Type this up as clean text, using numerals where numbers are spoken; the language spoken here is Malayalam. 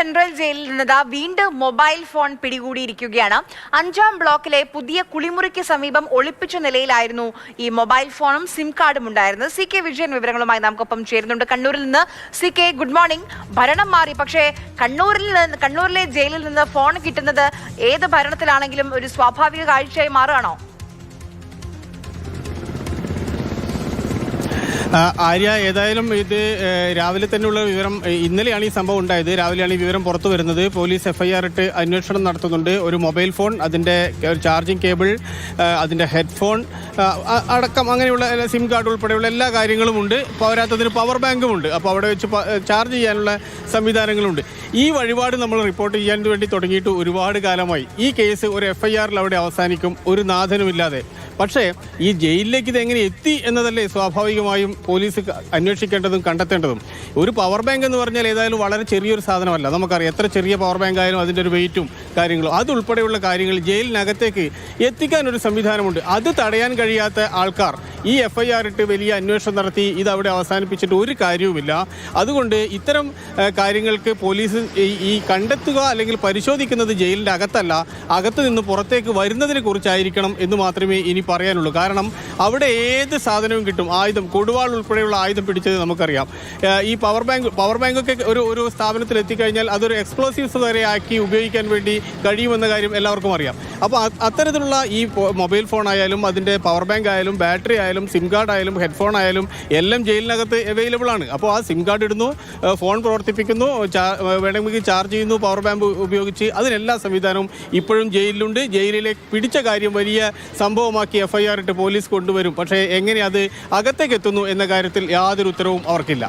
സെൻട്രൽ ജയിലിൽ നിന്ന് വീണ്ടും മൊബൈൽ ഫോൺ പിടികൂടിയിരിക്കുകയാണ്. 5-ാം ബ്ലോക്കിലെ പുതിയ കുളിമുറിക്ക് സമീപം ഒളിപ്പിച്ച നിലയിലായിരുന്നു ഈ മൊബൈൽ ഫോണും സിം കാർഡും ഉണ്ടായിരുന്നത്. CK വിജയൻ വിവരങ്ങളുമായി നമുക്കൊപ്പം ചേരുന്നുണ്ട്. കണ്ണൂരിൽ നിന്ന് CK, ഗുഡ് മോർണിംഗ്. ഭരണം മാറി, പക്ഷേ കണ്ണൂരിലെ ജയിലിൽ നിന്ന് ഫോൺ കിട്ടുന്നത് ഏത് ഭരണത്തിലാണെങ്കിലും ഒരു സ്വാഭാവിക കാഴ്ചയായി മാറുകയാണോ? ആര്യ, ഏതായാലും ഇത് രാവിലെ തന്നെയുള്ള വിവരം. ഇന്നലെയാണ് ഈ സംഭവം ഉണ്ടായത്. രാവിലെയാണ് ഈ വിവരം പുറത്തു വരുന്നത്. പോലീസ് FIR ഇട്ട് അന്വേഷണം നടത്തുന്നുണ്ട്. ഒരു മൊബൈൽ ഫോൺ, അതിൻ്റെ ചാർജിങ് കേബിൾ, അതിൻ്റെ ഹെഡ്ഫോൺ അടക്കം അങ്ങനെയുള്ള സിം കാർഡ് ഉൾപ്പെടെയുള്ള എല്ലാ കാര്യങ്ങളും ഉണ്ട്. പോരാത്തതിന് പവർ ബാങ്കും ഉണ്ട്. അപ്പോൾ അവിടെ വെച്ച് ചാർജ് ചെയ്യാനുള്ള സംവിധാനങ്ങളുണ്ട്. ഈ വഴിപാട് നമ്മൾ റിപ്പോർട്ട് ചെയ്യാൻ വേണ്ടി തുടങ്ങിയിട്ട് ഒരുപാട് കാലമായി. ഈ കേസ് ഒരു FIR അവിടെ അവസാനിക്കും, ഒരു നാഥനുമില്ലാതെ. പക്ഷേ ഈ ജയിലിലേക്ക് ഇത് എങ്ങനെ എത്തി എന്നതല്ലേ സ്വാഭാവികമായും പോലീസ് അന്വേഷിക്കേണ്ടതും കണ്ടെത്തേണ്ടതും. ഒരു പവർ ബാങ്ക് എന്ന് പറഞ്ഞാൽ ഏതായാലും വളരെ ചെറിയൊരു സാധനമല്ല. നമുക്കറിയാം, എത്ര ചെറിയ പവർ ബാങ്ക് ആയാലും അതിൻ്റെ ഒരു വെയിറ്റും കാര്യങ്ങളും അതുൾപ്പെടെയുള്ള കാര്യങ്ങൾ ജയിലിനകത്തേക്ക് എത്തിക്കാൻ ഒരു സംവിധാനമുണ്ട്. അത് തടയാൻ കഴിയാത്ത ആൾക്കാർ ഈ FIR ഇട്ട് വലിയ അന്വേഷണം നടത്തി ഇതവിടെ അവസാനിപ്പിച്ചിട്ട് ഒരു കാര്യവുമില്ല. അതുകൊണ്ട് ഇത്തരം കാര്യങ്ങൾക്ക് പോലീസ് ഈ കണ്ടെത്തുക അല്ലെങ്കിൽ പരിശോധിക്കുന്നത് ജയിലിൻ്റെ അകത്തല്ല, അകത്ത് നിന്ന് പുറത്തേക്ക് വരുന്നതിനെ കുറിച്ചായിരിക്കണം എന്ന് മാത്രമേ ഇനി പറയാനുള്ളൂ. കാരണം അവിടെ ഏത് സാധനവും കിട്ടും. ആയുധം, കൊടുവാൾ ഉൾപ്പെടെയുള്ള ആയുധം പിടിച്ചത് നമുക്കറിയാം. ഈ പവർ ബാങ്കൊക്കെ ഒരു സ്ഥാപനത്തിൽ എത്തിക്കഴിഞ്ഞാൽ അതൊരു എക്സ്പ്ലോസീവ്സ് വരെ ആക്കി ഉപയോഗിക്കാൻ വേണ്ടി കഴിയുമെന്ന കാര്യം എല്ലാവർക്കും അറിയാം. അപ്പോൾ അത്തരത്തിലുള്ള ഈ മൊബൈൽ ഫോൺ ആയാലും അതിൻ്റെ പവർ ബാങ്ക് ആയാലും ബാറ്ററി ആയാലും സിം കാർഡ് ആയാലും ഹെഡ്ഫോൺ ആയാലും എല്ലാം ജയിലിനകത്ത് അവൈലബിൾ ആണ്. അപ്പോൾ ആ സിം കാർഡ് ഇടുന്നു, ഫോൺ പ്രവർത്തിപ്പിക്കുന്നു, വേണമെങ്കിൽ ചാർജ് ചെയ്യുന്നു പവർ ബാങ്ക് ഉപയോഗിച്ച്. അതിനെല്ലാ സംവിധാനവും ഇപ്പോഴും ജയിലിലുണ്ട്. ജയിലിലേക്ക് പിടിച്ച കാര്യം വലിയ സംഭവമാക്കി FIR ഇട്ട് പോലീസ് കൊണ്ടുവരും. പക്ഷേ എങ്ങനെ അത് അകത്തേക്ക് എത്തുന്നു എന്ന കാര്യത്തിൽ യാതൊരു ഉത്തരവും അവർക്കില്ല.